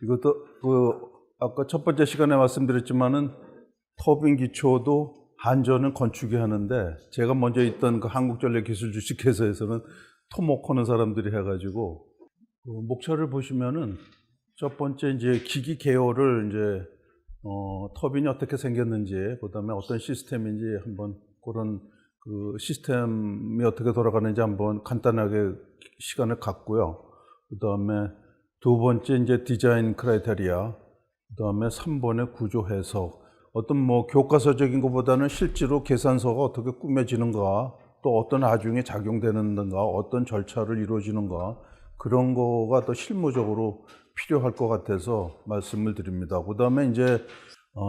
이것도 아까 첫 번째 시간에 말씀드렸지만은 터빈 기초도 한전은 건축이 하는데, 제가 먼저 있던 그 한국전력기술주식회사에서는 토목하는 사람들이 해가지고, 목차를 보시면은 첫 번째 이제 기기 개요를 이제 터빈이 어떻게 생겼는지, 그다음에 어떤 시스템인지 한번 그런 그 시스템이 어떻게 돌아가는지 한번 간단하게 시간을 갖고요. 그다음에 두 번째 이제 디자인 크라이테리아, 그다음에 3번의 구조 해석. 어떤 뭐 교과서적인 것보다는 실제로 계산서가 어떻게 꾸며지는가, 또 어떤 하중에 작용되는가, 어떤 절차를 이루어지는가, 그런 거가 더 실무적으로 필요할 것 같아서 말씀을 드립니다. 그다음에 이제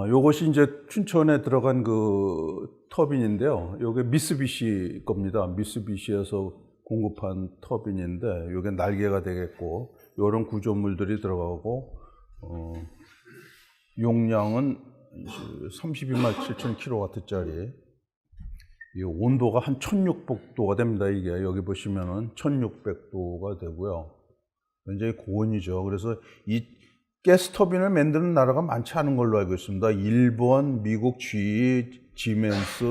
요것이 이제 춘천에 들어간 그 터빈인데요. 요게 미쓰비시 겁니다. 미쓰비시에서 공급한 터빈인데, 요게 날개가 되겠고, 요런 구조물들이 들어가고, 용량은 32만 7천 kW짜리. 이 온도가 한 1600도가 됩니다. 이게 여기 보시면은 1600도가 되고요. 굉장히 고온이죠. 그래서 이 가스 터빈을 만드는 나라가 많지 않은 걸로 알고 있습니다. 일본, 미국, GE, 지멘스,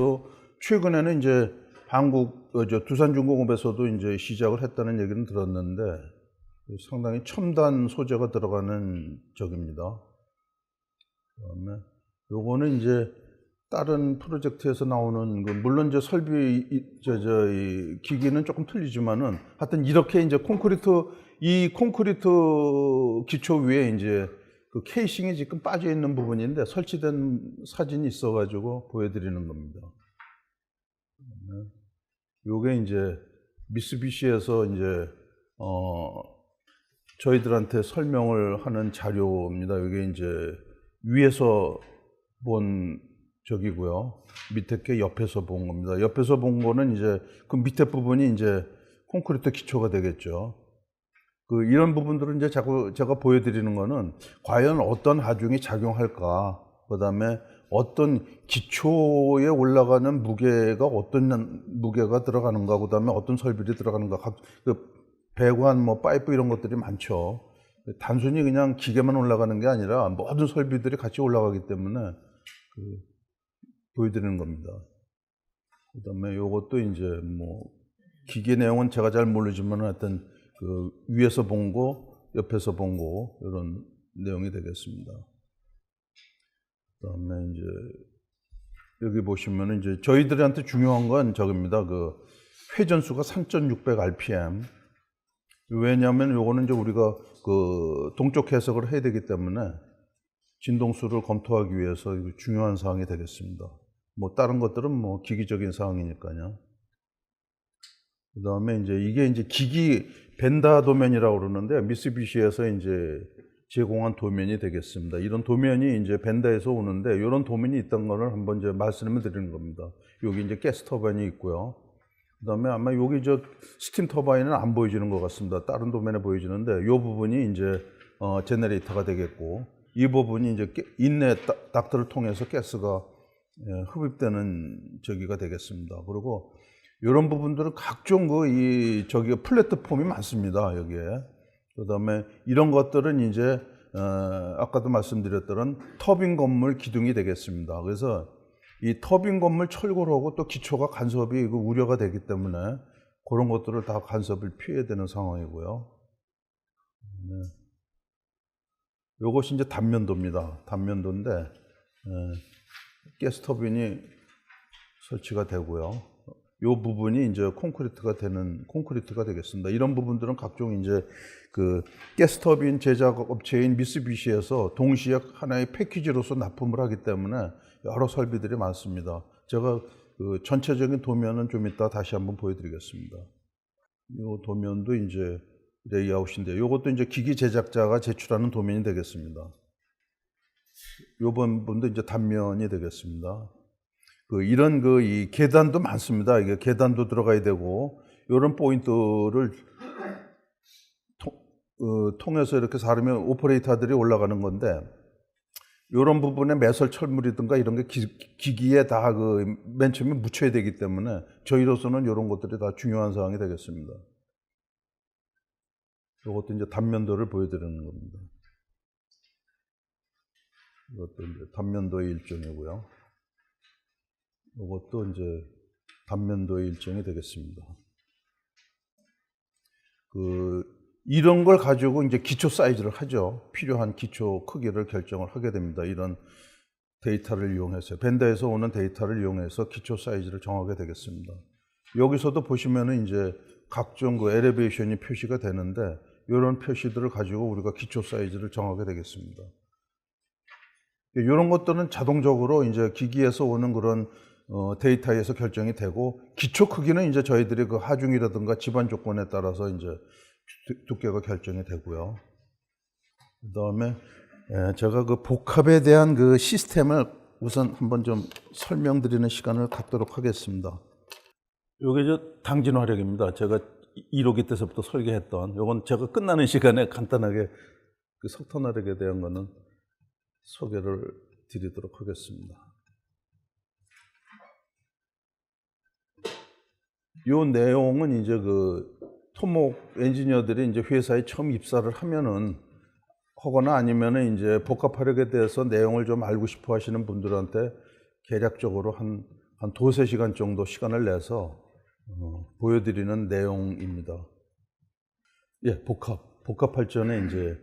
최근에는 이제 한국 두산중공업에서도 이제 시작을 했다는 얘기는 들었는데, 상당히 첨단 소재가 들어가는 적입니다. 그다음에 요거는 이제 다른 프로젝트에서 나오는 물론 이제 설비 이 기기는 조금 틀리지만은 하여튼 이렇게 이제 이 콘크리트 기초 위에 이제 그 케이싱이 지금 빠져 있는 부분인데 설치된 사진이 있어가지고 보여드리는 겁니다. 요게 이제 미쓰비시에서 이제 저희들한테 설명을 하는 자료입니다. 이게 이제 위에서 본 저기고요. 밑에 게 옆에서 본 겁니다. 옆에서 본 거는 이제 그 밑에 부분이 이제 콘크리트 기초가 되겠죠. 이런 부분들은 이제 자꾸 제가 보여드리는 거는 과연 어떤 하중이 작용할까, 그 다음에 어떤 기초에 올라가는 무게가 어떤 무게가 들어가는가, 그 다음에 어떤 설비들이 들어가는가, 배관, 파이프 이런 것들이 많죠. 단순히 그냥 기계만 올라가는 게 아니라 모든 설비들이 같이 올라가기 때문에 보여드리는 겁니다. 그 다음에 요것도 이제 기계 내용은 제가 잘 모르지만 하여튼 위에서 본 거, 옆에서 본 거, 이런 내용이 되겠습니다. 그 다음에 이제 여기 보시면은 이제 저희들한테 중요한 건 저겁니다. 회전수가 3,600 rpm. 왜냐하면 요거는 이제 우리가 동적 해석을 해야 되기 때문에 진동수를 검토하기 위해서 중요한 사항이 되겠습니다. 다른 것들은 기기적인 사항이니까요. 그 다음에 이게 이제 기기 벤다 도면이라고 그러는데, 미쓰비시에서 이제 제공한 도면이 되겠습니다. 이런 도면이 이제 벤다에서 오는데, 이런 도면이 있던 거를 한번 이제 말씀을 드리는 겁니다. 여기 이제 가스 터바인이 있고요. 그 다음에 아마 여기 스팀 터바인은 안 보여지는 것 같습니다. 다른 도면에 보여지는데, 이 부분이 이제 제너레이터가 되겠고, 이 부분이 이제 인내 닥터를 통해서 가스가 흡입되는 저기가 되겠습니다. 그리고 이런 부분들은 각종 플랫폼이 많습니다. 여기에. 그 다음에 이런 것들은 이제 아까도 말씀드렸던 터빈 건물 기둥이 되겠습니다. 그래서 이 터빈 건물 철거를 하고 또 기초가 간섭이 우려가 되기 때문에 그런 것들을 다 간섭을 피해야 되는 상황이고요. 네. 요것이 이제 단면도입니다. 단면도인데 가스 터빈이 설치가 되고요. 요 부분이 이제 콘크리트가 되겠습니다. 이런 부분들은 각종 이제 가스 터빈 제작 업체인 미쓰비시에서 동시에 하나의 패키지로서 납품을 하기 때문에 여러 설비들이 많습니다. 제가 전체적인 도면은 좀 이따 다시 한번 보여드리겠습니다. 이 도면도 이제 레이아웃인데, 요것도 이제 기기 제작자가 제출하는 도면이 되겠습니다. 요번 분도 이제 단면이 되겠습니다. 이런 이 계단도 많습니다. 이게 계단도 들어가야 되고, 이런 포인트를 통해서 이렇게 사람이 오퍼레이터들이 올라가는 건데, 이런 부분에 매설 철물이든가 이런 게 기기에 다 그 맨 처음에 묻혀야 되기 때문에 저희로서는 이런 것들이 다 중요한 사항이 되겠습니다. 이것도 이제 단면도를 보여드리는 겁니다. 이것도 이제 단면도의 일종이고요. 이것도 이제 단면도의 일종이 되겠습니다. 이런 걸 가지고 이제 기초 사이즈를 하죠. 필요한 기초 크기를 결정을 하게 됩니다. 이런 데이터를 이용해서, 벤더에서 오는 데이터를 이용해서 기초 사이즈를 정하게 되겠습니다. 여기서도 보시면은 이제 각종 그 엘리베이션이 표시가 되는데, 이런 표시들을 가지고 우리가 기초 사이즈를 정하게 되겠습니다. 이런 것들은 자동적으로 이제 기기에서 오는 그런 데이터에서 결정이 되고, 기초 크기는 이제 저희들이 그 하중이라든가 집안 조건에 따라서 이제 두께가 결정이 되고요. 그다음에 제가 그 복합에 대한 그 시스템을 우선 한번 좀 설명드리는 시간을 갖도록 하겠습니다. 요게 당진화력입니다. 제가 1호기 때서부터 설계했던, 요건 제가 끝나는 시간에 간단하게 그 석탄화력에 대한 거는 소개를 드리도록 하겠습니다. 요 내용은 이제 그 토목 엔지니어들이 이제 회사에 처음 입사를 하면은 하거나 아니면은 이제 복합화력에 대해서 내용을 좀 알고 싶어 하시는 분들한테 개략적으로 한 두세 시간 정도 시간을 내서 보여드리는 내용입니다. 예, 복합 발전에 이제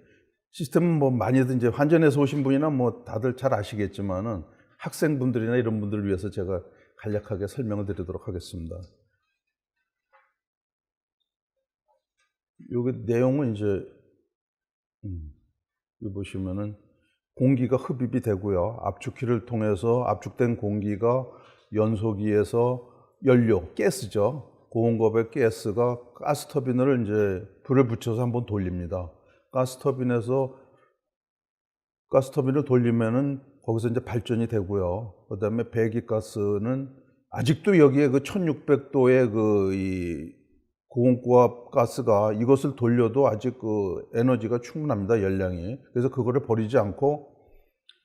시스템은 뭐 많이들 이제 환전해서 오신 분이나 뭐 다들 잘 아시겠지만은 학생분들이나 이런 분들을 위해서 제가 간략하게 설명을 드리도록 하겠습니다. 여기 내용은 이제 여기 보시면은 공기가 흡입이 되고요. 압축기를 통해서 압축된 공기가 연소기에서 연료, 가스죠. 고온급의 가스가 가스터빈을 이제 불을 붙여서 한번 돌립니다. 가스터빈을 돌리면은 거기서 이제 발전이 되고요. 그다음에 배기가스는 아직도 여기에 그 1600도의 이 고온고압 가스가 이것을 돌려도 아직 그 에너지가 충분합니다. 열량이. 그래서 그거를 버리지 않고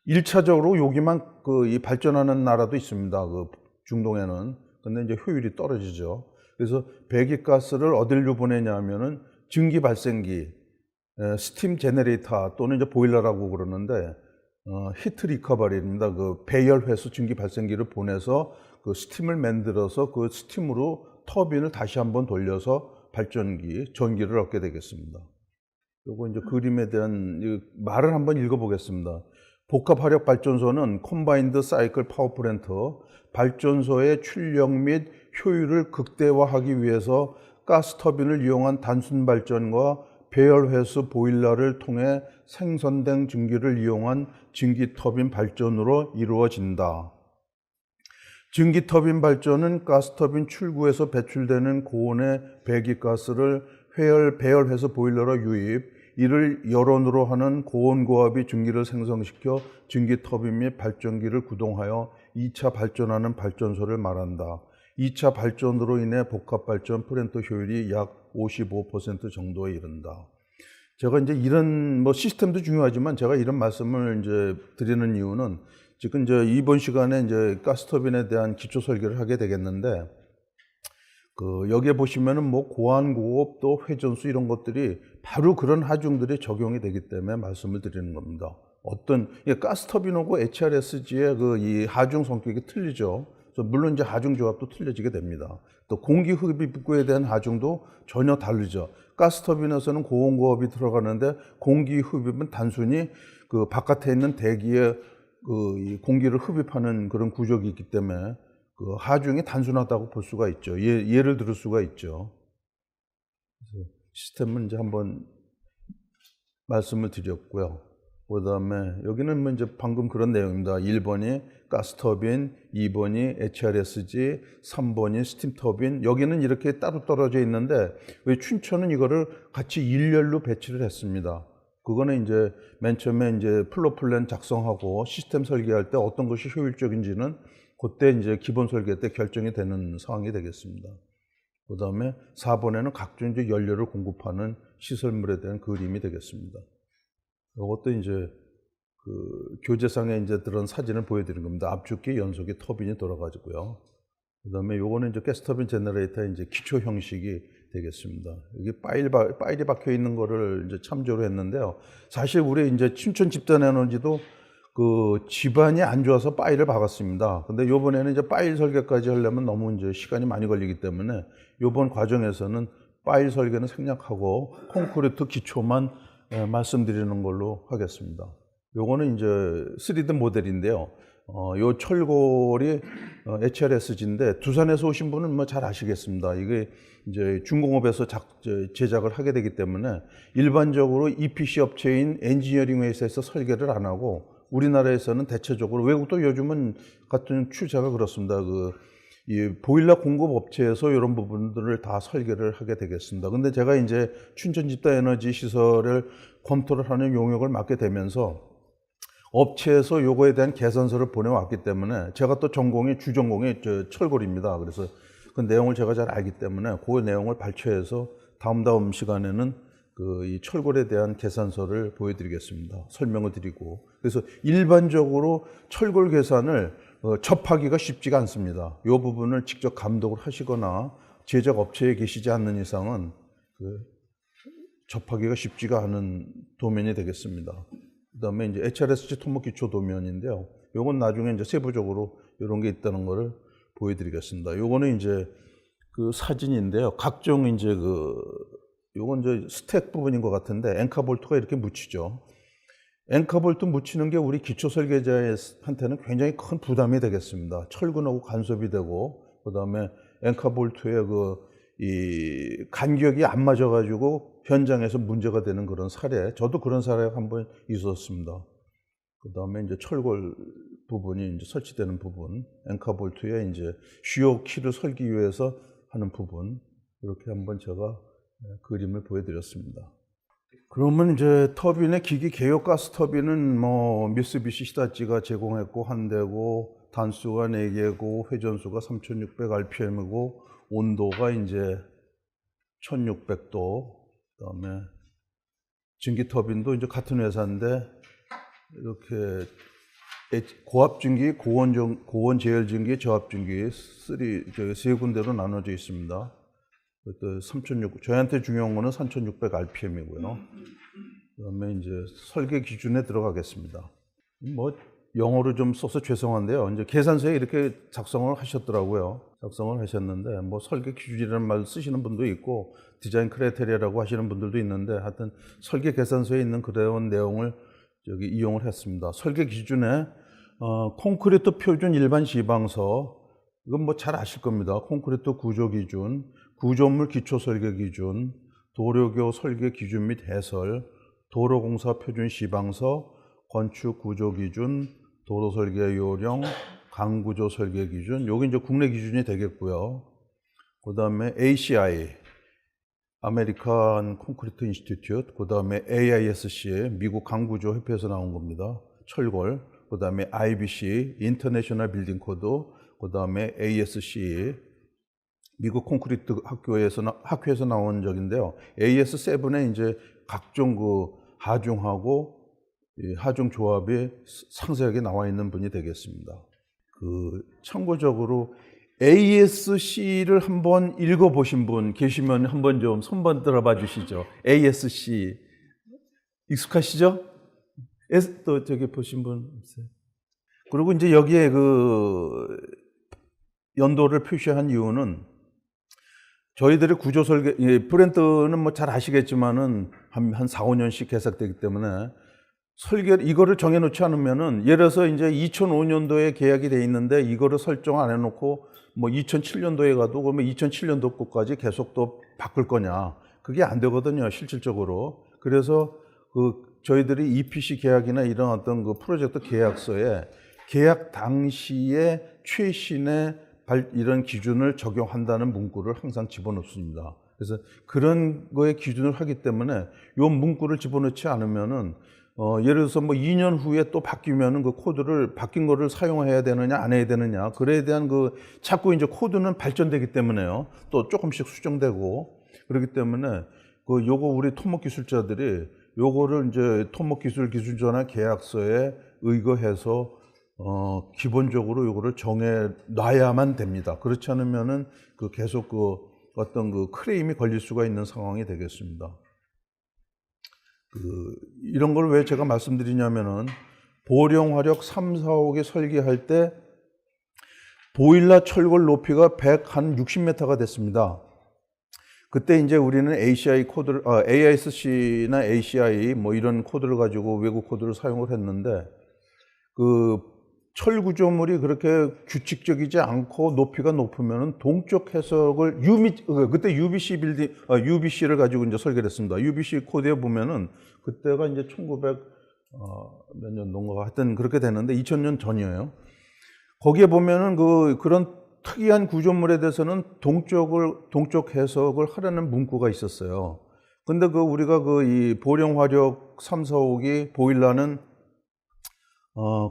1차적으로 여기만 이 발전하는 나라도 있습니다. 그 중동에는. 근데 이제 효율이 떨어지죠. 그래서 배기가스를 어디로 보내냐면은 증기 발생기, 스팀 제너레이터 또는 이제 보일러라고 그러는데 히트 리커버리입니다. 그 배열 회수 증기 발생기를 보내서 그 스팀을 만들어서 그 스팀으로 터빈을 다시 한번 돌려서 발전기, 전기를 얻게 되겠습니다. 요거 이제 그림에 대한 말을 한번 읽어보겠습니다. 복합화력 발전소는 컴바인드 사이클 파워 플랜트, 발전소의 출력 및 효율을 극대화하기 위해서 가스터빈을 이용한 단순 발전과 배열 회수 보일러를 통해 생성된 증기를 이용한 증기터빈 발전으로 이루어진다. 증기터빈 발전은 가스터빈 출구에서 배출되는 고온의 배기가스를 배열 회수 보일러로 유입, 이를 열원으로 하는 고온고압이 증기를 생성시켜 증기터빈 및 발전기를 구동하여 2차 발전하는 발전소를 말한다. 2차 발전으로 인해 복합발전 플랜트 효율이 약 55% 정도에 이른다. 제가 이제 이런 시스템도 중요하지만 제가 이런 말씀을 이제 드리는 이유는 지금 이제 이번 시간에 이제 가스터빈에 대한 기초 설계를 하게 되겠는데 여기에 보시면은 고환, 고업 또 회전수 이런 것들이 바로 그런 하중들이 적용이 되기 때문에 말씀을 드리는 겁니다. 가스터빈하고 HRSG의 이 하중 성격이 틀리죠. 물론 이제 하중 조합도 틀려지게 됩니다. 또 공기 흡입구에 대한 하중도 전혀 다르죠. 가스터빈에서는 고온고압이 들어가는데 공기 흡입은 단순히 그 바깥에 있는 대기에 이 공기를 흡입하는 그런 구조가 있기 때문에 그 하중이 단순하다고 볼 수가 있죠. 예를 들을 수가 있죠. 그래서 시스템은 이제 한번 말씀을 드렸고요. 그 다음에 여기는 이제 방금 그런 내용입니다. 1번이 가스터빈, 2번이 HRSG, 3번이 스팀터빈. 여기는 이렇게 따로 떨어져 있는데 왜 춘천은 이거를 같이 일렬로 배치를 했습니다. 그거는 이제 맨 처음에 이제 플로 플랜 작성하고 시스템 설계할 때 어떤 것이 효율적인지는 그때 이제 기본 설계 때 결정이 되는 상황이 되겠습니다. 그 다음에 4번에는 각종 이제 연료를 공급하는 시설물에 대한 그림이 되겠습니다. 이것도 이제 교재상에 이제 들은 사진을 보여드린 겁니다. 압축기, 연소기, 터빈이 돌아가지고요. 그다음에 요거는 이제 가스터빈 제너레이터의 이제 기초 형식이 되겠습니다. 이게 파일이 박혀 있는 거를 이제 참조를 했는데요. 사실 우리 이제 춘천 집단 에너지도 집안이 안 좋아서 파일을 박았습니다. 근데 요번에는 이제 파일 설계까지 하려면 너무 이제 시간이 많이 걸리기 때문에 요번 과정에서는 파일 설계는 생략하고 콘크리트 기초만 말씀드리는 걸로 하겠습니다. 요거는 이제 3D 모델인데요. 요 철골이 HRSG인데 두산에서 오신 분은 뭐 잘 아시겠습니다. 이게 이제 중공업에서 제작을 하게 되기 때문에 일반적으로 EPC 업체인 엔지니어링 회사에서 설계를 안 하고 우리나라에서는 대체적으로 외국도 요즘은 같은 추세가 그렇습니다. 이 보일러 공급 업체에서 이런 부분들을 다 설계를 하게 되겠습니다. 근데 제가 이제 춘천 집단 에너지 시설을 검토를 하는 용역을 맡게 되면서 업체에서 요거에 대한 계산서를 보내왔기 때문에 제가 또 주전공이 철골입니다. 그래서 그 내용을 제가 잘 알기 때문에 그 내용을 발췌해서 다음 시간에는 이 철골에 대한 계산서를 보여드리겠습니다. 설명을 드리고. 그래서 일반적으로 철골 계산을 접하기가 쉽지가 않습니다. 이 부분을 직접 감독을 하시거나 제작 업체에 계시지 않는 이상은 접하기가 쉽지가 않은 도면이 되겠습니다. 그다음에 이제 HRSG 토목 기초 도면인데요. 요건 나중에 이제 세부적으로 이런 게 있다는 거를 보여드리겠습니다. 요거는 이제 사진인데요. 각종 이제 요건 이제 스택 부분인 것 같은데 앵카볼트가 이렇게 묻히죠. 앵카볼트 묻히는 게 우리 기초 설계자한테는 굉장히 큰 부담이 되겠습니다. 철근하고 간섭이 되고 그다음에 앵카볼트의 이 간격이 안 맞아가지고 현장에서 문제가 되는 그런 사례, 저도 그런 사례가 한번 있었습니다. 그다음에 이제 철골 부분이 이제 설치되는 부분, 앵카볼트에 이제 주요 키를 설기 위해서 하는 부분, 이렇게 한번 제가 그림을 보여드렸습니다. 그러면 이제 터빈의 기기 개요 가스 터빈은 뭐 미쓰비시 히다치가 제공했고 한 대고 단수가 4개고 회전수가 3600rpm이고 온도가 이제 1600도, 그다음에 증기 터빈도 이제 같은 회사인데 이렇게 고압 증기, 고온 제열 증기, 저압 증기 세 군데로 나눠져 있습니다. 저희한테 중요한 거는 3600rpm이고요. 그다음에 이제 설계 기준에 들어가겠습니다. 뭐 영어로 좀 써서 죄송한데요. 이제 계산서에 이렇게 작성을 하셨더라고요. 작성을 하셨는데 뭐 설계 기준이라는 말 쓰시는 분도 있고 디자인 크라이테리아라고 하시는 분들도 있는데 하여튼 설계 계산서에 있는 그런 내용을 이용을 했습니다. 설계 기준에 콘크리트 표준 일반 지방서, 이건 뭐 잘 아실 겁니다. 콘크리트 구조 기준, 구조물 기초 설계 기준, 도로교 설계 기준 및 해설, 도로공사 표준 시방서, 건축 구조 기준, 도로 설계 요령, 강구조 설계 기준, 여기 이제 국내 기준이 되겠고요. 그 다음에 ACI, 아메리칸 콘크리트 인스티튜트, 그 다음에 AISC, 미국 강구조 협회에서 나온 겁니다. 철골, 그 다음에 IBC, 인터내셔널 빌딩 코드, 그 다음에 ASC, 미국 콘크리트 학회에서 나온 적인데요. AS7에 이제 각종 하중하고 하중 조합이 상세하게 나와 있는 분이 되겠습니다. 참고적으로 ASC를 한번 읽어보신 분 계시면 한번 좀 손번 들어봐 주시죠. ASC 익숙하시죠? 또 저기 보신 분 없어요? 그리고 이제 여기에 연도를 표시한 이유는 저희들의 구조 설계, 브랜드는 뭐 잘 아시겠지만은 한 4, 5년씩 개삭되기 때문에 이거를 정해놓지 않으면은 예를 들어서 이제 2005년도에 계약이 돼 있는데 이거를 설정 안 해놓고 뭐 2007년도에 가도 그러면 2007년도 것까지 계속 또 바꿀 거냐. 그게 안 되거든요, 실질적으로. 그래서 저희들이 EPC 계약이나 이런 어떤 프로젝트 계약서에 계약 당시에 최신의 이런 기준을 적용한다는 문구를 항상 집어넣습니다. 그래서 그런 거에 기준을 하기 때문에 이 문구를 집어넣지 않으면은 예를 들어서 뭐 2년 후에 또 바뀌면은 바뀐 거를 사용해야 되느냐 안 해야 되느냐, 그래에 대한 자꾸 이제 코드는 발전되기 때문에요. 또 조금씩 수정되고 그렇기 때문에 요거 우리 토목 기술자들이 요거를 이제 토목기술기준전환 계약서에 의거해서 기본적으로 요거를 정해 놔야만 됩니다. 그렇지 않으면은 그 계속 그 어떤 그 클레임이 걸릴 수가 있는 상황이 되겠습니다. 이런 걸 왜 제가 말씀드리냐면은 보령 화력 3, 4호기 설계할 때 보일러 철골 높이가 160m가 됐습니다. 그때 이제 우리는 ACI 코드를, AISC나 ACI 뭐 이런 코드를 가지고 외국 코드를 사용을 했는데 그 철 구조물이 그렇게 규칙적이지 않고 높이가 높으면은 동쪽 해석을 그때 UBC UBC를 가지고 이제 설계를 했습니다. UBC 코드에 보면은 그때가 이제 1900 몇 년도인가 하여튼 그렇게 됐는데 2000년 전이에요. 거기에 보면은 그런 특이한 구조물에 대해서는 동쪽 해석을 하라는 문구가 있었어요. 근데 우리가 이 보령 화력 3, 4호기 보일러는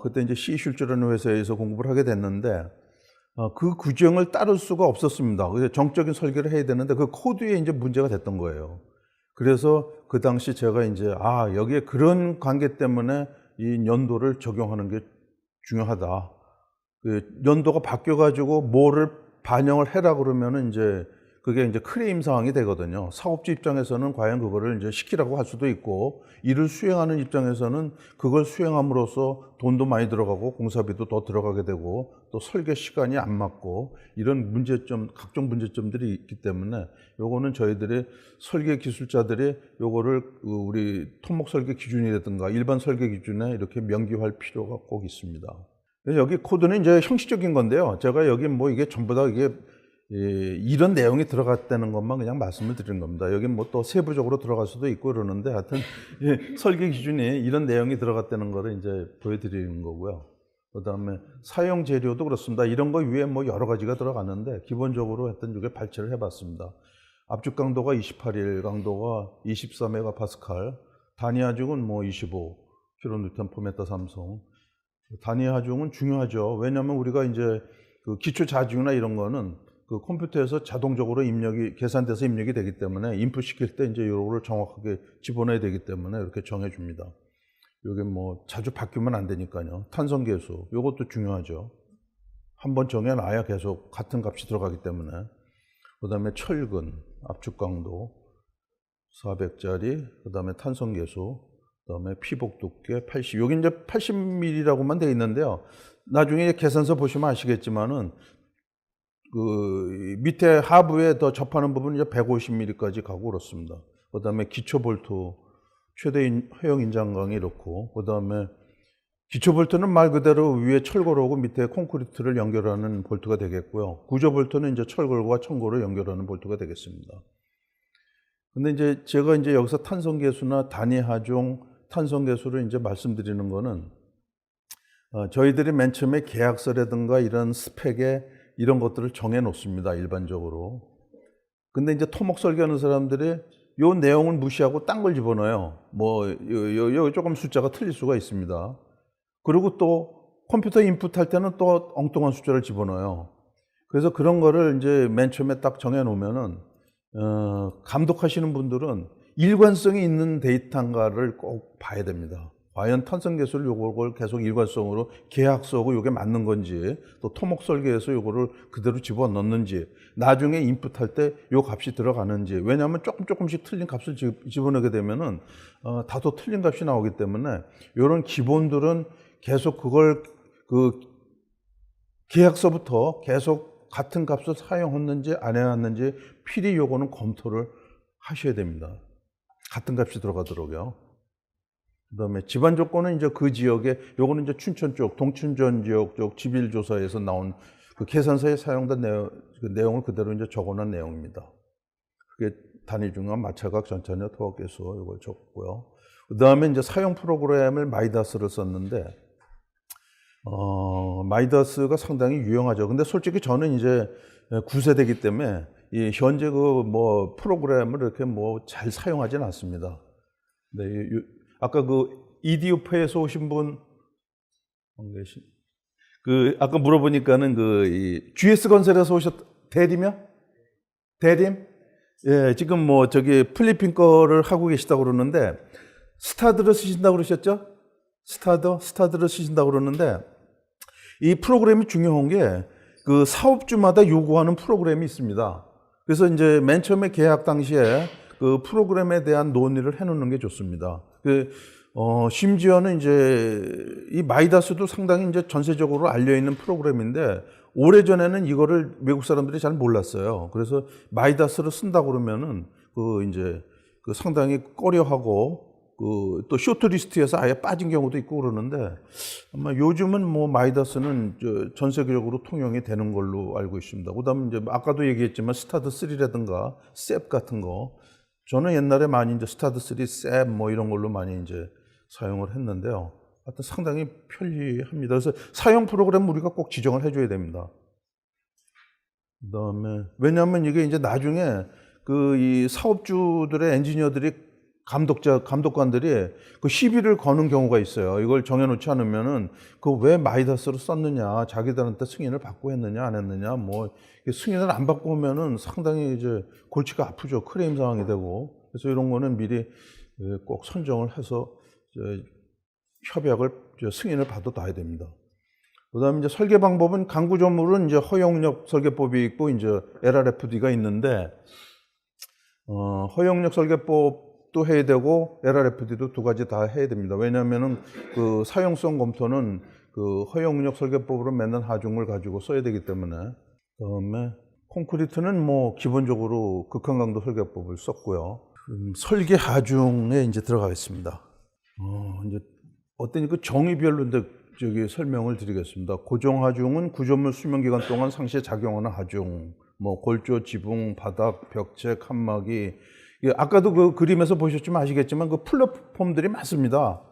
그때 이제 C슐즈라는 회사에서 공급을 하게 됐는데 그 규정을 따를 수가 없었습니다. 그래서 정적인 설계를 해야 되는데 그 코드에 이제 문제가 됐던 거예요. 그래서 그 당시 제가 이제 여기에 그런 관계 때문에 이 연도를 적용하는 게 중요하다. 연도가 바뀌어가지고 뭐를 반영을 해라 그러면은 이제 그게 이제 클레임 상황이 되거든요. 사업주 입장에서는 과연 그거를 이제 시키라고 할 수도 있고, 이를 수행하는 입장에서는 그걸 수행함으로써 돈도 많이 들어가고 공사비도 더 들어가게 되고 또 설계 시간이 안 맞고 이런 문제점, 각종 문제점들이 있기 때문에 요거는 저희들이 설계 기술자들이 요거를 우리 토목 설계 기준이라든가 일반 설계 기준에 이렇게 명기할 필요가 꼭 있습니다. 여기 코드는 이제 형식적인 건데요. 제가 여기 뭐 이게 전부 다 이게 이런 내용이 들어갔다는 것만 그냥 말씀을 드리는 겁니다. 여기 뭐 또 세부적으로 들어갈 수도 있고 그러는데 하여튼 설계 기준이 이런 내용이 들어갔다는 거를 이제 보여드리는 거고요. 그 다음에 사용 재료도 그렇습니다. 이런 거 위에 뭐 여러 가지가 들어갔는데 기본적으로 하여튼 이게 발췌를 해봤습니다. 압축 강도가 28일, 강도가 24메가파스칼, 단위 하중은 뭐 25kN/m 삼성. 단위 하중은 중요하죠. 왜냐하면 우리가 이제 그 기초 자중이나 이런 거는 그 컴퓨터에서 자동적으로 계산돼서 입력이 되기 때문에 인풋 시킬 때 이제 요거를 정확하게 집어넣어야 되기 때문에 이렇게 정해줍니다. 요게 뭐 자주 바뀌면 안 되니까요. 탄성계수, 요것도 중요하죠. 한번 정해놔야 계속 같은 값이 들어가기 때문에. 그 다음에 철근, 압축 강도 400짜리, 그 다음에 탄성계수, 그 다음에 피복 두께 80. 여기 이제 80mm라고만 되어 있는데요. 나중에 계산서 보시면 아시겠지만은 그 밑에 하부에 더 접하는 부분은 이제 150mm까지 가고 그렇습니다. 그 다음에 기초 볼트, 최대 허용 인장강이 이렇고, 그 다음에 기초 볼트는 말 그대로 위에 철골하고 밑에 콘크리트를 연결하는 볼트가 되겠고요. 구조 볼트는 이제 철골과 청골을 연결하는 볼트가 되겠습니다. 근데 이제 제가 이제 여기서 탄성계수나 단위 하중, 탄성계수를 이제 말씀드리는 거는 저희들이 맨 처음에 계약서라든가 이런 스펙에 이런 것들을 정해 놓습니다. 일반적으로. 근데 이제 토목 설계하는 사람들이 요 내용을 무시하고 딴 걸 집어넣어요. 뭐 요 조금 숫자가 틀릴 수가 있습니다. 그리고 또 컴퓨터 인풋 할 때는 또 엉뚱한 숫자를 집어넣어요. 그래서 그런 거를 이제 맨 처음에 딱 정해 놓으면은 감독하시는 분들은 일관성이 있는 데이터인가를 꼭 봐야 됩니다. 과연 탄성계수를 요걸 계속 일관성으로 계약서하고 요게 맞는 건지, 또 토목 설계에서 요거를 그대로 집어넣는지, 나중에 인풋할 때 요 값이 들어가는지. 왜냐하면 조금씩 틀린 값을 집어넣게 되면은 다소 틀린 값이 나오기 때문에 요런 기본들은 계속 그걸 계약서부터 계속 같은 값을 사용했는지 안 해왔는지 필히 요거는 검토를 하셔야 됩니다. 같은 값이 들어가도록요. 그 다음에 집안 조건은 이제 그 지역에, 요거는 이제 춘천 쪽, 동춘천 지역 쪽 지빌조사에서 나온 그 계산서에 사용된 그 내용을 그대로 이제 적어놓은 내용입니다. 그게 단위 중간 마찰각 전차녀 토학계수 이걸 적고요. 그 다음에 이제 사용 프로그램을 마이다스를 썼는데, 마이다스가 상당히 유용하죠. 근데 솔직히 저는 이제 9세대이기 때문에 이 현재 그 뭐 프로그램을 이렇게 뭐 잘 사용하지는 않습니다. 네, 아까 그 EDF에서 오신 분 계신 아까 물어보니까는 GS 건설에서 대림이요? 대림? 예, 지금 뭐 저기 필리핀 거를 하고 계시다고 그러는데 스타드를 쓰신다고 그러셨죠? 스타드를 쓰신다고 그러는데 이 프로그램이 중요한 게 그 사업주마다 요구하는 프로그램이 있습니다. 그래서 이제 맨 처음에 계약 당시에 그 프로그램에 대한 논의를 해놓는 게 좋습니다. 심지어는 이제 이 마이다스도 상당히 이제 전세적으로 알려있는 프로그램인데 오래전에는 이거를 외국 사람들이 잘 몰랐어요. 그래서 마이다스를 쓴다고 그러면은 이제 상당히 꺼려하고 또 쇼트리스트에서 아예 빠진 경우도 있고 그러는데 아마 요즘은 뭐 마이다스는 전 세계적으로 통용이 되는 걸로 알고 있습니다. 그다음에 이제 아까도 얘기했지만 스타드 3라든가 셉 같은 거 저는 옛날에 많이 이제 스타드 3, 셉 뭐 이런 걸로 많이 이제 사용을 했는데요. 하여튼 상당히 편리합니다. 그래서 사용 프로그램 우리가 꼭 지정을 해줘야 됩니다. 그다음에 왜냐하면 이게 이제 나중에 이 사업주들의 엔지니어들이 감독관들이 그 시비를 거는 경우가 있어요. 이걸 정해놓지 않으면은 왜 마이다스로 썼느냐, 자기들한테 승인을 받고 했느냐, 안 했느냐, 뭐 승인을 안 받고 하면은 상당히 이제 골치가 아프죠. 크레임 상황이 되고. 그래서 이런 거는 미리 꼭 선정을 해서 협약을 승인을 받아놔야 됩니다. 그다음에 이제 설계 방법은 강구조물은 이제 허용력 설계법이 있고 이제 LRFD가 있는데 허용력 설계법도 해야 되고 LRFD도 두 가지 다 해야 됩니다. 왜냐하면은 그 사용성 검토는 그 허용력 설계법으로 맨날 하중을 가지고 써야 되기 때문에. 그다음에 콘크리트는 뭐 기본적으로 극한 강도 설계법을 썼고요. 설계 하중에 이제 들어가겠습니다. 이제 어떤 그 정의별로 설명을 드리겠습니다. 고정 하중은 구조물 수명 기간 동안 상시에 작용하는 하중, 뭐 골조, 지붕, 바닥, 벽체, 칸막이. 아까도 그 그림에서 보셨지만 아시겠지만 그 플랫폼들이 많습니다.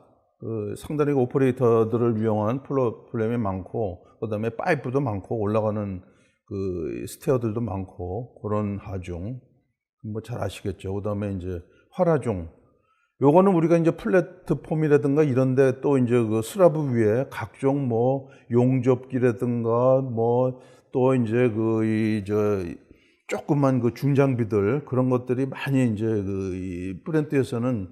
상당히 오퍼레이터들을 이용한 플랫폼이 많고, 그다음에 파이프도 많고, 올라가는 그 스테어들도 많고, 그런 하중. 뭐 잘 아시겠죠. 그다음에 이제 활하중. 요거는 우리가 이제 플랫폼이라든가 이런데 또 이제 그 슬라브 위에 각종 뭐 용접기라든가 뭐 또 이제 조그만 그 중장비들 그런 것들이 많이 이제 이 플랜트에서는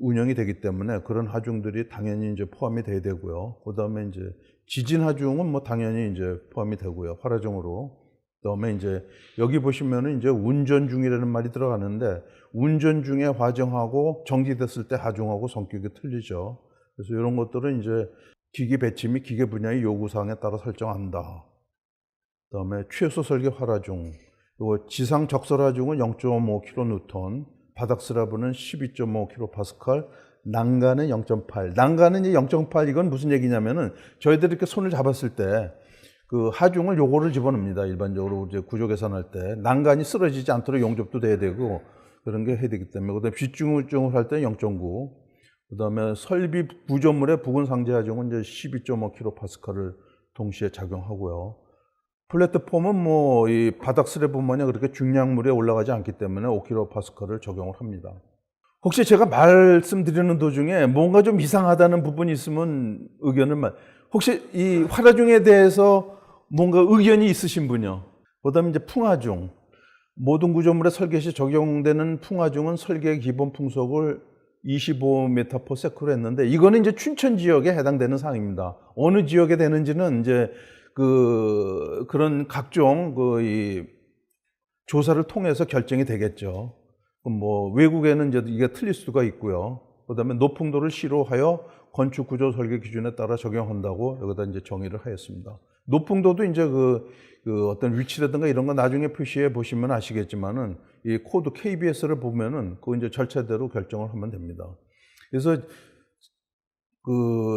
운영이 되기 때문에 그런 하중들이 당연히 이제 포함이 돼야 되고요. 그다음에 이제 지진 하중은 뭐 당연히 이제 포함이 되고요. 활하중으로. 그다음에 이제 여기 보시면은 이제 운전 중이라는 말이 들어가는데 운전 중에 화정하고 정지됐을 때 하중하고 성격이 틀리죠. 그래서 이런 것들은 이제 기기 배치 및 기계 분야의 요구사항에 따라 설정한다. 그다음에 최소 설계 활하중, 그리고 지상 적설 하중은 0.5kN, 바닥 슬라브는 12.5kPa, 난간은 0.8. 난간은 이제 0.8 이건 무슨 얘기냐면은 저희들이 이렇게 손을 잡았을 때 그 하중을 요거를 집어넣습니다. 일반적으로 이제 구조 계산할 때 난간이 쓰러지지 않도록 용접도 돼야 되고 그런 게 해야 되기 때문에. 그다음에 빗중을 할 때 0.9. 그다음에 설비 구조물의 부근 상재 하중은 이제 12.5kPa를 동시에 작용하고요. 플랫폼은 뭐 이 바닥 슬래브만이 그렇게 중량물에 올라가지 않기 때문에 5kPa를 적용을 합니다. 혹시 제가 말씀드리는 도중에 뭔가 좀 이상하다는 부분이 있으면 혹시 이 활하중에 대해서 뭔가 의견이 있으신 분이요? 그다음에 이제 풍하중. 모든 구조물의 설계 시 적용되는 풍하중은 설계의 기본 풍속을 25m/s로 했는데 이거는 이제 춘천 지역에 해당되는 사항입니다. 어느 지역에 되는지는 이제 그런 각종 이 조사를 통해서 결정이 되겠죠. 뭐 외국에는 이제 이게 틀릴 수가 있고요. 그다음에 노풍도를 시로하여 건축 구조 설계 기준에 따라 적용한다고 여기다 이제 정의를 하였습니다. 노풍도도 이제 어떤 위치라든가 이런 거 나중에 표시해 보시면 아시겠지만은 이 코드 KBS를 보면은 그 이제 절차대로 결정을 하면 됩니다. 그래서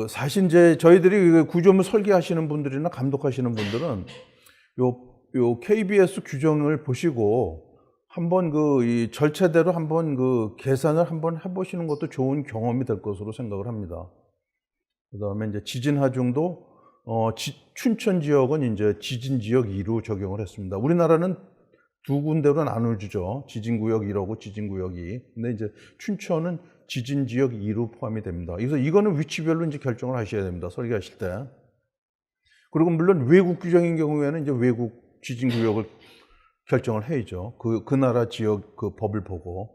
사실 이제 저희들이 구조물 설계하시는 분들이나 감독하시는 분들은 요 KBS 규정을 보시고 한번 이 절차대로 한번 계산을 한번 해보시는 것도 좋은 경험이 될 것으로 생각을 합니다. 그다음에 이제 지진 하중도 춘천 지역은 이제 지진 지역 2로 적용을 했습니다. 우리나라는 두 군데로 나눠주죠. 지진 구역 1하고 지진 구역 2. 근데 이제 춘천은 지진 지역 2로 포함이 됩니다. 그래서 이거는 위치별로 이제 결정을 하셔야 됩니다. 설계하실 때. 그리고 물론 외국 규정인 경우에는 이제 외국 지진 구역을 결정을 해야죠. 그 나라 지역 그 법을 보고.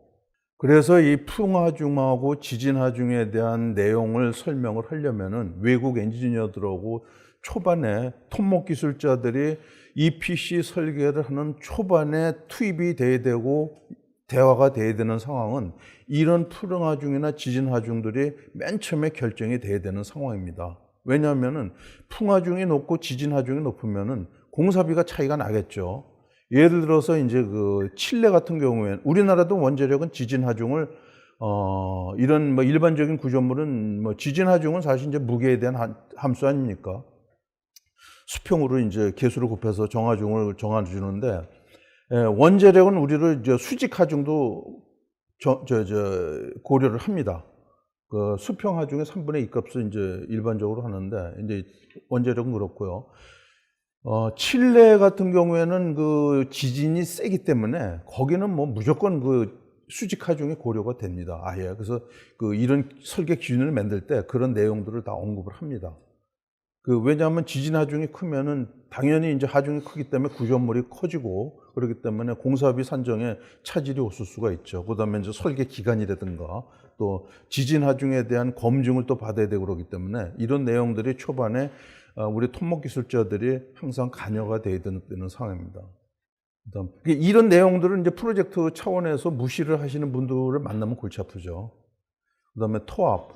그래서 이 풍화중하고 지진하중에 대한 내용을 설명을 하려면은 외국 엔지니어들하고 초반에 톱목 기술자들이 EPC 설계를 하는 초반에 투입이 돼야 되고 대화가 돼야 되는 상황은 이런 풍화중이나 지진하중들이 맨 처음에 결정이 돼야 되는 상황입니다. 왜냐하면은 풍화중이 높고 지진하중이 높으면은 공사비가 차이가 나겠죠. 예를 들어서 이제 그 칠레 같은 경우에는 우리나라도 원자력은 지진하중을 이런 뭐 일반적인 구조물은 뭐 지진하중은 사실 이제 무게에 대한 함수 아닙니까? 수평으로 이제 계수를 곱해서 정하중을 정해주는데 원자력은 우리를 이제 수직하중도 고려를 합니다. 그 수평하중의 3분의 2 값을 이제 일반적으로 하는데 이제 원자력은 그렇고요. 칠레 같은 경우에는 그 지진이 세기 때문에 거기는 뭐 무조건 그 수직하중이 고려가 됩니다. 아예. 그래서 그 이런 설계 기준을 만들 때 그런 내용들을 다 언급을 합니다. 왜냐하면 지진 하중이 크면은 당연히 이제 하중이 크기 때문에 구조물이 커지고 그렇기 때문에 공사비 산정에 차질이 없을 수가 있죠. 그다음에 이제 설계 기간이라든가 또 지진 하중에 대한 검증을 또 받아야 되고 그러기 때문에 이런 내용들이 초반에 우리 톱목 기술자들이 항상 관여가 돼야 되는 상황입니다. 그다음 이런 내용들은 이제 프로젝트 차원에서 무시를 하시는 분들을 만나면 골치 아프죠. 그다음에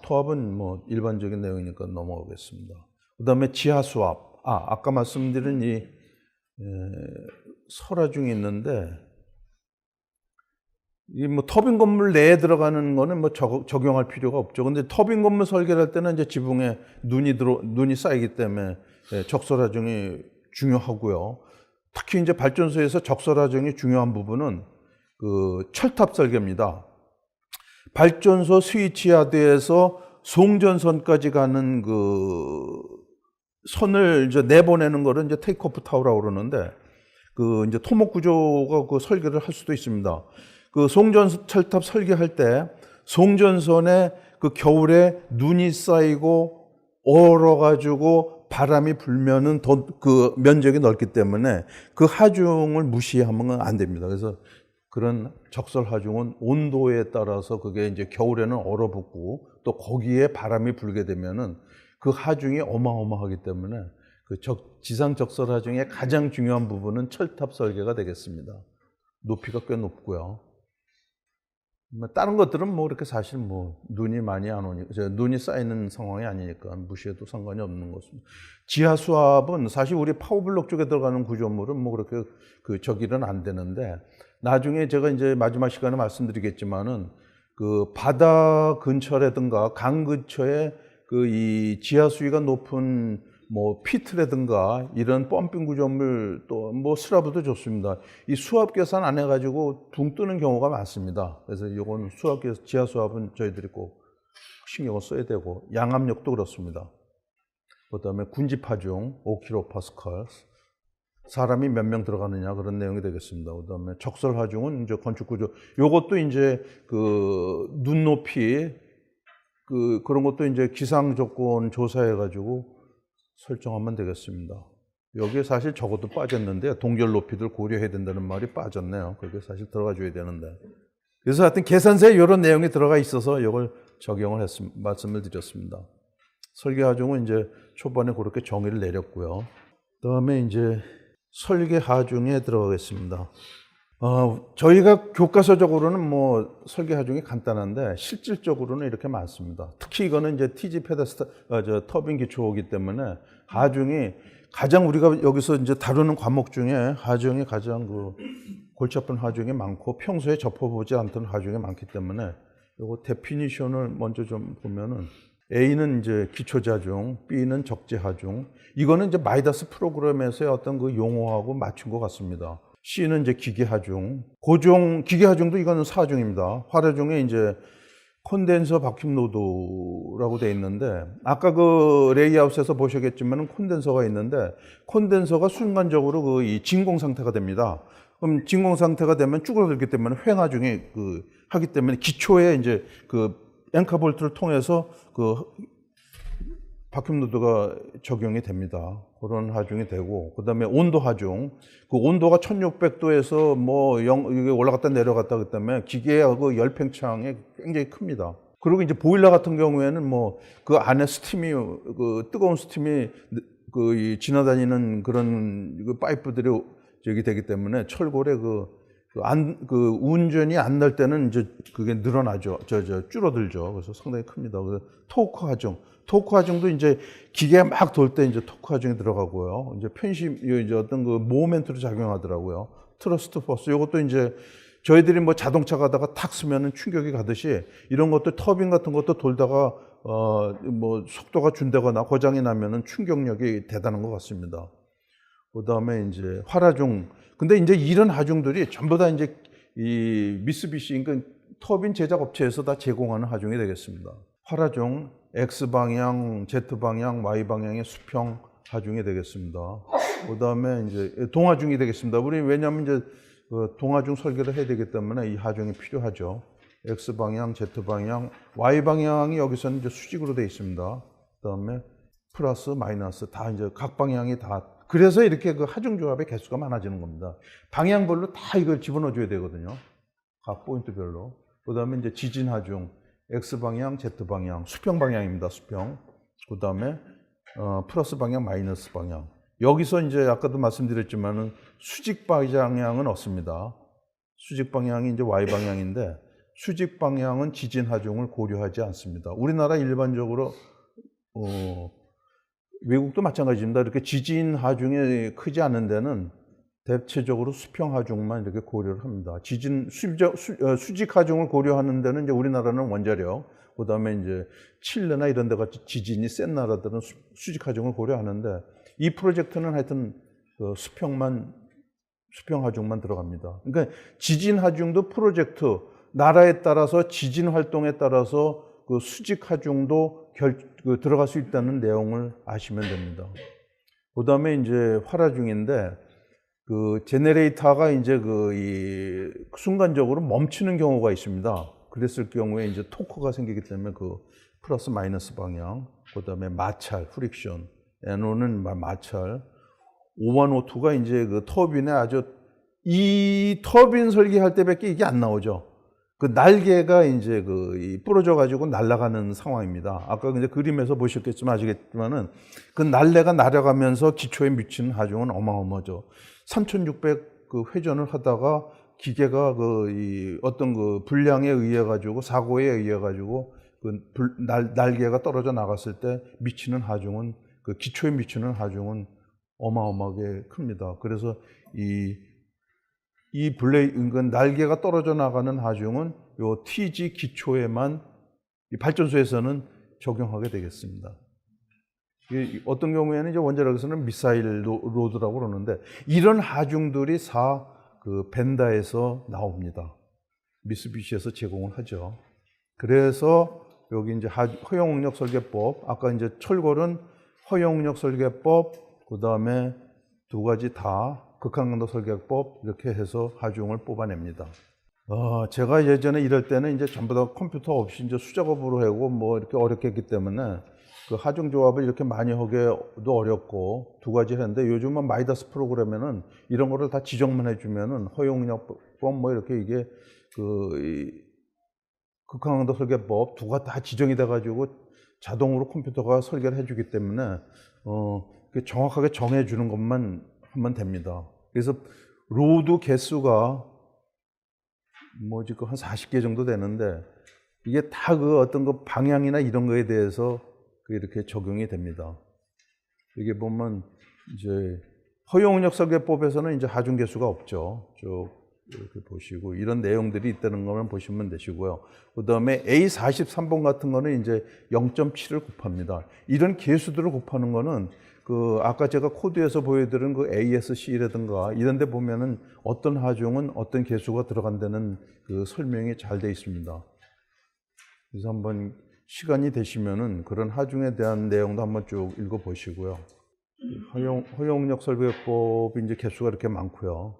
토압은 뭐 일반적인 내용이니까 넘어가겠습니다. 그다음에 지하 수압. 아까 말씀드린 이 설화중이 있는데 이 뭐 터빈 건물 내에 들어가는 거는 뭐 적용할 필요가 없죠. 근데 터빈 건물 설계를 할 때는 이제 지붕에 눈이 쌓이기 때문에 적설하중이 중요하고요. 특히 이제 발전소에서 적설하중이 중요한 부분은 그 철탑 설계입니다. 발전소 스위치 야드에서 송전선까지 가는 그 선을 이제 내보내는 거를 이제 테이크오프 타워라고 그러는데 그 이제 토목 구조가 그 설계를 할 수도 있습니다. 그 송전 철탑 설계할 때 송전선에 그 겨울에 눈이 쌓이고 얼어가지고 바람이 불면은 더 그 면적이 넓기 때문에 그 하중을 무시하면 안 됩니다. 그래서 그런 적설 하중은 온도에 따라서 그게 이제 겨울에는 얼어붙고 또 거기에 바람이 불게 되면은 그 하중이 어마어마하기 때문에 그 지상 적설 하중의 가장 중요한 부분은 철탑 설계가 되겠습니다. 높이가 꽤 높고요. 다른 것들은 뭐 이렇게 사실 뭐 눈이 많이 안 오니 눈이 쌓이는 상황이 아니니까 무시해도 상관이 없는 것입니다. 지하 수압은 사실 우리 파워블록 쪽에 들어가는 구조물은 뭐 그렇게 그 저기는 안 되는데 나중에 제가 이제 마지막 시간에 말씀드리겠지만은 그 바다 근처라든가 강 근처에 그 이 지하 수위가 높은 뭐 피트라든가 이런 펌핑 구조물 또 뭐 슬라브도 좋습니다. 이 수압 계산 안 해가지고 붕 뜨는 경우가 많습니다. 그래서 이건 지하 수압은 저희들이 꼭 신경을 써야 되고 양압력도 그렇습니다. 그다음에 군집 하중 5kPa 사람이 몇 명 들어가느냐 그런 내용이 되겠습니다. 그다음에 적설 하중은 이제 건축 구조 요것도 이제 그 눈높이 그런 것도 이제 기상 조건 조사해 가지고 설정하면 되겠습니다. 여기에 사실 저것도 빠졌는데 동결 높이들 고려해야 된다는 말이 빠졌네요. 그게 사실 들어가 줘야 되는데. 그래서 하여튼 계산서에 이런 내용이 들어가 있어서 이걸 적용을 말씀을 드렸습니다. 설계 하중은 이제 초반에 그렇게 정의를 내렸고요. 그다음에 이제 설계 하중에 들어가겠습니다. 저희가 교과서적으로는 뭐 설계 하중이 간단한데 실질적으로는 이렇게 많습니다. 특히 이거는 이제 TG 터빈 기초이기 때문에 하중이 가장 우리가 여기서 이제 다루는 과목 중에 하중이 가장 그 골치 아픈 하중이 많고 평소에 접해보지 않던 하중이 많기 때문에 이거 데피니션을 먼저 좀 보면은 A는 이제 기초자중, B는 적재하중. 이거는 이제 마이다스 프로그램에서의 어떤 그 용어하고 맞춘 것 같습니다. C는 이제 기계하중, 기계하중도 이거는 사중입니다. 활하중에 이제 콘덴서 박힘 노드라고 되어 있는데 아까 그 레이아웃에서 보셨겠지만 콘덴서가 있는데 콘덴서가 순간적으로 그 이 진공 상태가 됩니다. 그럼 진공 상태가 되면 쭈그러들기 때문에 횡하중이 하기 때문에 기초에 이제 그 앵커 볼트를 통해서 그 바큐um 노드가 적용이 됩니다. 그런 하중이 되고, 그 다음에 온도 하중. 그 온도가 1600도에서 뭐 이게 올라갔다 내려갔다 그 때문에 기계하고 열 팽창이 굉장히 큽니다. 그리고 이제 보일러 같은 경우에는 뭐 그 안에 스팀이, 그 뜨거운 스팀이 그 지나다니는 그런 그 파이프들이 저기 되기 때문에 철골에 그 운전이 안 날 때는 이제 그게 늘어나죠. 줄어들죠. 그래서 상당히 큽니다. 그래서 토크 하중. 토크 하중도 이제 기계가 막 돌 때 이제 토크 하중이 들어가고요. 이제 편심, 이제 어떤 그 모멘트로 작용하더라고요. 트러스트 포스. 이것도 이제 저희들이 뭐 자동차 가다가 탁 쓰면은 충격이 가듯이 이런 것도 터빈 같은 것도 돌다가 뭐 속도가 준다거나 고장이 나면은 충격력이 대단한 것 같습니다. 그 다음에 이제 활하중. 근데 이제 이런 하중들이 전부 다 이제 이 미쓰비시, 그러니까 터빈 제작 업체에서 다 제공하는 하중이 되겠습니다. 활하중, X방향, Z방향, Y방향의 수평 하중이 되겠습니다. 그 다음에 이제 동하중이 되겠습니다. 우리 왜냐하면 이제 동하중 설계를 해야 되기 때문에 이 하중이 필요하죠. X방향, Z방향, Y방향이 여기서는 이제 수직으로 되어 있습니다. 그 다음에 플러스, 마이너스 다 이제 각 방향이 다. 그래서 이렇게 그 하중 조합의 개수가 많아지는 겁니다. 방향별로 다 이걸 집어넣어 줘야 되거든요. 각 포인트별로. 그 다음에 이제 지진 하중, X방향, Z방향, 수평 방향입니다. 수평. 그 다음에 플러스 방향, 마이너스 방향. 여기서 이제 아까도 말씀드렸지만은 수직 방향은 없습니다. 수직 방향이 이제 Y 방향인데 수직 방향은 지진 하중을 고려하지 않습니다. 우리나라 일반적으로 외국도 마찬가지입니다. 이렇게 지진 하중이 크지 않은 데는 대체적으로 수평 하중만 이렇게 고려를 합니다. 수직 하중을 고려하는 데는 이제 우리나라는 원자력, 그 다음에 이제 칠레나 이런 데 같이 지진이 센 나라들은 수직 하중을 고려하는데 이 프로젝트는 하여튼 수평 하중만 들어갑니다. 그러니까 지진 하중도 프로젝트, 나라에 따라서 지진 활동에 따라서 그 수직 하중도 들어갈 수 있다는 내용을 아시면 됩니다. 그 다음에 이제 활하중인데 그 제네레이터가 이제 순간적으로 멈추는 경우가 있습니다. 그랬을 경우에 이제 토크가 생기기 때문에 그 플러스 마이너스 방향, 그 다음에 마찰, 프릭션, NO는 마찰, O1, O2가 이제 그 터빈에 이 터빈 설계할 때밖에 이게 안 나오죠. 그 날개가 이제 부러져 가지고 날아가는 상황입니다. 아까 이제 그림에서 보셨겠지만 아시겠지만은 그 날개가 날아가면서 기초에 미치는 하중은 어마어마하죠. 3,600 그 회전을 하다가 기계가 어떤 그 불량에 의해 가지고 사고에 의해 가지고 날개가 떨어져 나갔을 때 미치는 하중은 그 기초에 미치는 하중은 어마어마하게 큽니다. 그래서 날개가 떨어져 나가는 하중은 요 TG 기초에만 발전소에서는 적용하게 되겠습니다. 어떤 경우에는 이제 원자력에서는 미사일 로드라고 그러는데 이런 하중들이 그 벤다에서 나옵니다. 미쓰비시에서 제공을 하죠. 그래서 여기 이제 허용응력 설계법, 아까 이제 철골은 허용응력 설계법, 그 다음에 두 가지 다 극한강도 설계법 이렇게 해서 하중을 뽑아냅니다. 제가 예전에 이럴 때는 이제 전부 다 컴퓨터 없이 이제 수작업으로 하고 뭐 이렇게 어렵게 했기 때문에 그 하중 조합을 이렇게 많이 하기도 어렵고 두 가지 했는데 요즘은 마이다스 프로그램에는 이런 거를 다 지정만 해주면은 허용력법 뭐 이렇게 이게 극한강도 설계법 두가 다 지정이 돼가지고 자동으로 컴퓨터가 설계를 해주기 때문에 정확하게 정해주는 것만 하면 됩니다. 그래서 로드 개수가 뭐 지금 한 40개 정도 되는데 이게 다 그 어떤 그 방향이나 이런 거에 대해서 이렇게 적용이 됩니다. 이게 보면 이제 허용응력 설계법에서는 이제 하중 개수가 없죠. 쭉 이렇게 보시고 이런 내용들이 있다는 것만 보시면 되시고요. 그 다음에 A43번 같은 거는 이제 0.7을 곱합니다. 이런 개수들을 곱하는 거는 아까 제가 코드에서 보여드린 그 ASC라든가 이런 데 보면은 어떤 하중은 어떤 개수가 들어간다는 그 설명이 잘 되어 있습니다. 그래서 한번 시간이 되시면은 그런 하중에 대한 내용도 한번 쭉 읽어 보시고요. 허용응력 설계법이 이제 개수가 이렇게 많고요.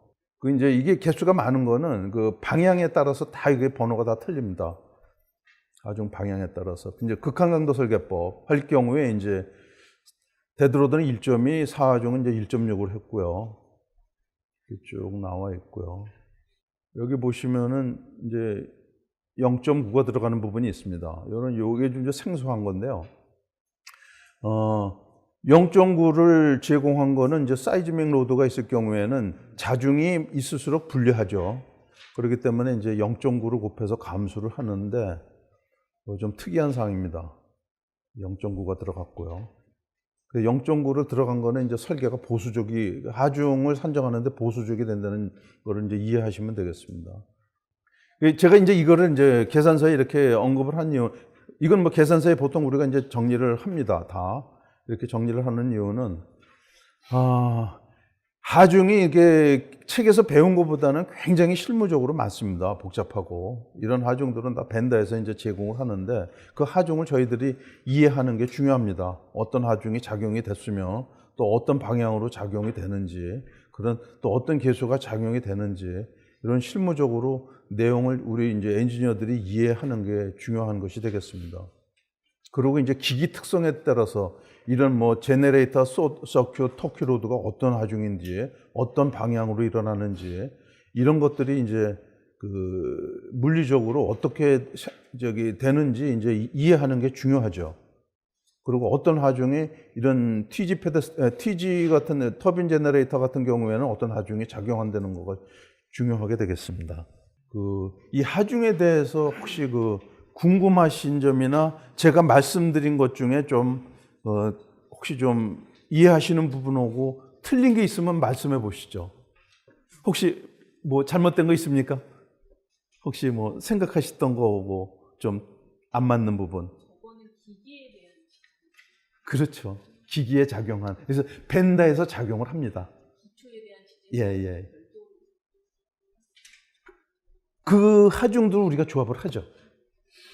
이제 이게 개수가 많은 거는 그 방향에 따라서 다 이게 번호가 다 틀립니다. 하중 방향에 따라서. 이제 극한강도 설계법 할 경우에 이제 데드로드는 1점이, 사하중은 이제 1.6을 했고요. 쭉 나와 있고요. 여기 보시면은 이제 0.9가 들어가는 부분이 있습니다. 요게 좀 생소한 건데요. 0.9를 제공한 거는 이제 사이즈믹 로드가 있을 경우에는 자중이 있을수록 불리하죠. 그렇기 때문에 이제 0.9를 곱해서 감수를 하는데 좀 특이한 사항입니다. 0.9가 들어갔고요. 0.9를 들어간 거는 이제 설계가 보수적이, 하중을 산정하는데 보수적이 된다는 거를 이제 이해하시면 되겠습니다. 제가 이제 이거를 이제 계산서에 이렇게 언급을 한 이유, 이건 뭐 계산서에 보통 우리가 이제 정리를 합니다. 다. 이렇게 정리를 하는 이유는, 하중이 이게 책에서 배운 것보다는 굉장히 실무적으로 많습니다. 복잡하고. 이런 하중들은 다 벤다에서 이제 제공을 하는데 그 하중을 저희들이 이해하는 게 중요합니다. 어떤 하중이 작용이 됐으며 또 어떤 방향으로 작용이 되는지, 그런 또 어떤 계수가 작용이 되는지, 이런 실무적으로 내용을 우리 이제 엔지니어들이 이해하는 게 중요한 것이 되겠습니다. 그리고 이제 기기 특성에 따라서 이런 뭐 제네레이터, 서큐, 토큐로드가 어떤 하중인지, 어떤 방향으로 일어나는지, 이런 것들이 이제 그 물리적으로 어떻게 되는지 이제 이해하는 게 중요하죠. 그리고 어떤 하중이 이런 TG 같은 터빈 제너레이터 같은 경우에는 어떤 하중이 작용한다는 거가 중요하게 되겠습니다. 이 하중에 대해서 혹시 궁금하신 점이나 제가 말씀드린 것 중에 좀 혹시 좀 이해하시는 부분하고 틀린 게 있으면 말씀해 보시죠. 혹시 뭐 잘못된 거 있습니까? 혹시 뭐 생각하셨던 거하고 좀 안 맞는 부분? 저거는 기기에 대한 그렇죠. 기기에 작용한. 그래서 벤다에서 작용을 합니다. 기초에 대한 지질. 예. 그 하중들을 우리가 조합을 하죠.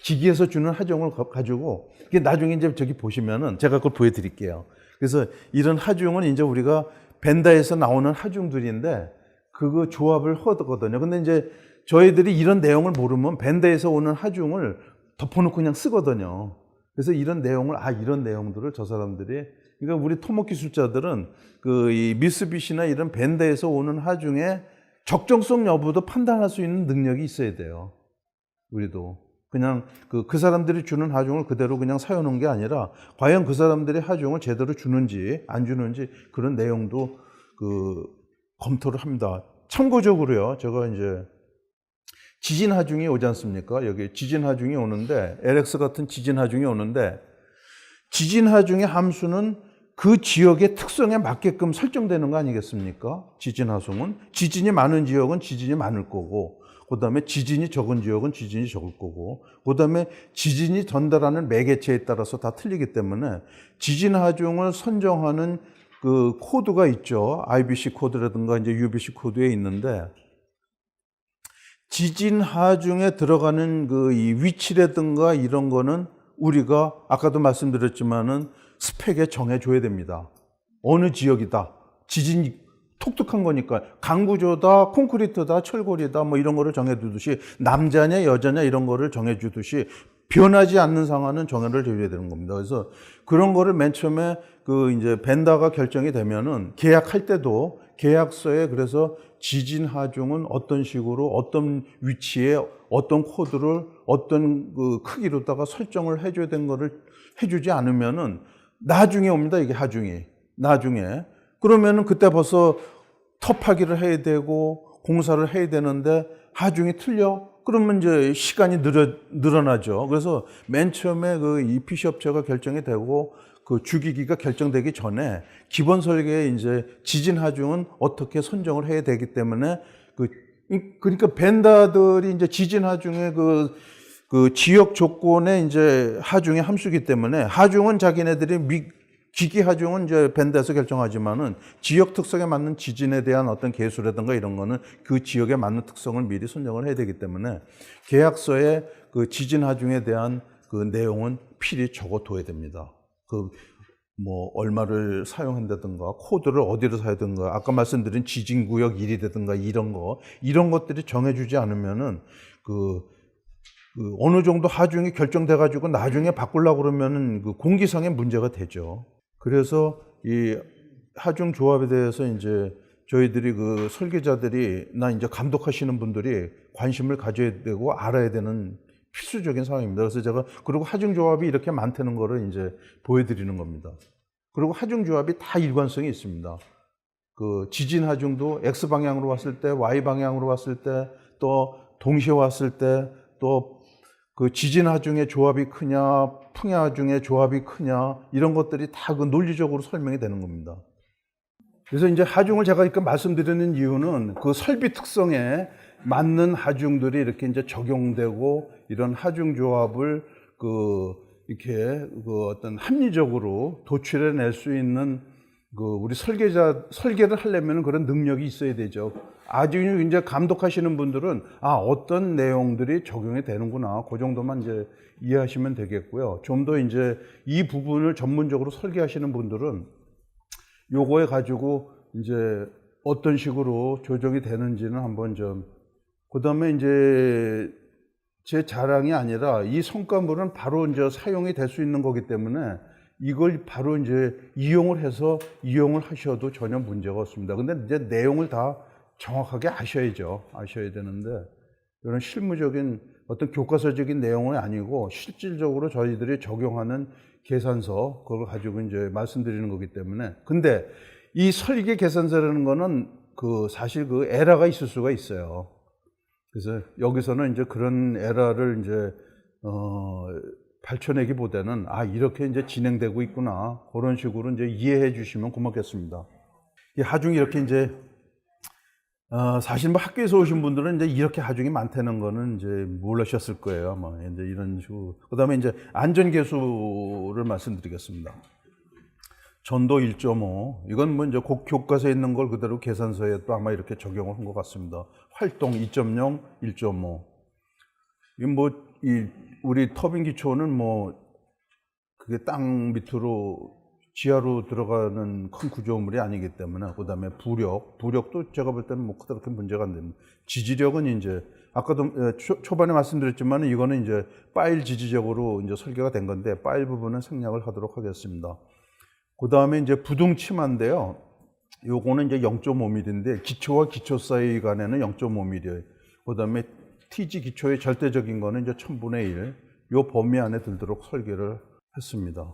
기기에서 주는 하중을 가지고, 이게 나중에 이제 저기 보시면은 제가 그걸 보여드릴게요. 그래서 이런 하중은 이제 우리가 벤다에서 나오는 하중들인데 그거 조합을 하거든요. 근데 이제 저희들이 이런 내용을 모르면 벤다에서 오는 하중을 덮어놓고 그냥 쓰거든요. 그래서 이런 내용을, 이런 내용들을 저 사람들이, 그러니까 우리 토목 기술자들은 이 미쓰비시나 이런 벤다에서 오는 하중의 적정성 여부도 판단할 수 있는 능력이 있어야 돼요. 우리도. 그냥 그 사람들이 주는 하중을 그대로 그냥 사용하는 게 아니라 과연 그 사람들이 하중을 제대로 주는지 안 주는지 그런 내용도 검토를 합니다. 참고적으로요, 제가 이제 지진 하중이 오지 않습니까? 여기 지진 하중이 오는데, LX 같은 지진 하중이 오는데, 지진 하중의 함수는 그 지역의 특성에 맞게끔 설정되는 거 아니겠습니까? 지진 하중은 지진이 많은 지역은 지진이 많을 거고, 그 다음에 지진이 적은 지역은 지진이 적을 거고, 그 다음에 지진이 전달하는 매개체에 따라서 다 틀리기 때문에 지진 하중을 선정하는 그 코드가 있죠. IBC 코드라든가 이제 UBC 코드에 있는데, 지진 하중에 들어가는 이 위치라든가 이런 거는 우리가 아까도 말씀드렸지만은 스펙에 정해줘야 됩니다. 어느 지역이다. 지진이 독특한 거니까 강구조다, 콘크리트다, 철골이다 뭐 이런 거를 정해두듯이 남자냐 여자냐 이런 거를 정해주듯이 변하지 않는 상황은 정해를 줘야 되는 겁니다. 그래서 그런 거를 맨 처음에 이제 벤다가 결정이 되면은 계약할 때도 계약서에 그래서 지진 하중은 어떤 식으로 어떤 위치에 어떤 코드를 어떤 크기로다가 설정을 해줘야 되는 거를 해주지 않으면은 나중에 옵니다. 이게 하중이. 나중에. 그러면은 그때 벌써 터파기를 해야 되고 공사를 해야 되는데 하중이 틀려? 그러면 이제 시간이 늘어나죠. 그래서 맨 처음에 EPC 업체가 결정이 되고 주기기가 결정되기 전에 기본 설계에 이제 지진 하중은 어떻게 선정을 해야 되기 때문에 그러니까 벤다들이 이제 지진 하중의 지역 조건에 이제 하중의 함수기 때문에 하중은 자기네들이 기기 하중은 이제 벤다에서 결정하지만은 지역 특성에 맞는 지진에 대한 어떤 계수라든가 이런 거는 그 지역에 맞는 특성을 미리 선정을 해야 되기 때문에 계약서에 지진 하중에 대한 내용은 필히 적어둬야 됩니다. 뭐 얼마를 사용한다든가 코드를 어디로 사야 되든가 아까 말씀드린 지진구역 1이라든가 이런 것들이 정해주지 않으면은 어느 정도 하중이 결정돼 가지고 나중에 바꾸려고 그러면은 공기상의 문제가 되죠. 그래서 이 하중 조합에 대해서 이제 저희들이 그 설계자들이 이제 감독하시는 분들이 관심을 가져야 되고 알아야 되는 필수적인 상황입니다. 그래서 제가 그리고 하중 조합이 이렇게 많다는 거를 이제 보여드리는 겁니다. 그리고 하중 조합이 다 일관성이 있습니다. 그 지진 하중도 X 방향으로 왔을 때, Y 방향으로 왔을 때, 또 동시에 왔을 때, 또 그 지진 하중의 조합이 크냐, 풍해 하중의 조합이 크냐, 이런 것들이 다 그 논리적으로 설명이 되는 겁니다. 그래서 이제 하중을 제가 이렇게 말씀드리는 이유는 그 설비 특성에 맞는 하중들이 이렇게 이제 적용되고 이런 하중 조합을 이렇게 어떤 합리적으로 도출해낼 수 있는 우리 설계를 하려면 그런 능력이 있어야 되죠. 아주 이제 감독하시는 분들은 어떤 내용들이 적용이 되는구나. 그 정도만 이제 이해하시면 되겠고요. 좀 더 이제 이 부분을 전문적으로 설계하시는 분들은 요거에 가지고 이제 어떤 식으로 조정이 되는지는 한번 그다음에 이제 제 자랑이 아니라 이 성과물은 바로 이제 사용이 될 수 있는 거기 때문에 이걸 바로 이제 이용을 하셔도 전혀 문제가 없습니다. 근데 이제 내용을 다 정확하게 아셔야죠. 아셔야 되는데 이런 실무적인 어떤 교과서적인 내용은 아니고 실질적으로 저희들이 적용하는 계산서 그걸 가지고 이제 말씀드리는 거기 때문에 근데 이 설계 계산서라는 거는 사실 에러가 있을 수가 있어요. 그래서 여기서는 이제 그런 에러를 이제 발표내기보다는 이렇게 이제 진행되고 있구나 그런 식으로 이제 이해해 주시면 고맙겠습니다. 이 하중이 이렇게 이제 사실 뭐 학교에서 오신 분들은 이제 이렇게 하중이 많다는 거는 이제 몰라셨을 거예요. 아마 이제 이런 식으로. 그다음에 이제 안전계수를 말씀드리겠습니다. 전도 1.5 이건 뭐 이제 교과서에 있는 걸 그대로 계산서에 또 아마 이렇게 적용을 한 것 같습니다. 활동 2.0, 1.5 이건 뭐 우리 터빈 기초는 뭐 그게 땅 밑으로 지하로 들어가는 큰 구조물이 아니기 때문에 그다음에 부력도 제가 볼 때는 뭐 그렇게 문제가 안 됩니다. 지지력은 이제 아까도 초반에 말씀드렸지만 이거는 이제 파일 지지적으로 이제 설계가 된 건데 파일 부분은 생략을 하도록 하겠습니다. 그다음에 이제 부둥 치마인데요. 요거는 이제 0.5mm인데 기초와 기초 사이 간에는 0.5mm. 그다음에 TG 기초의 절대적인 거는 이제 1000분의 1. 요 범위 안에 들도록 설계를 했습니다.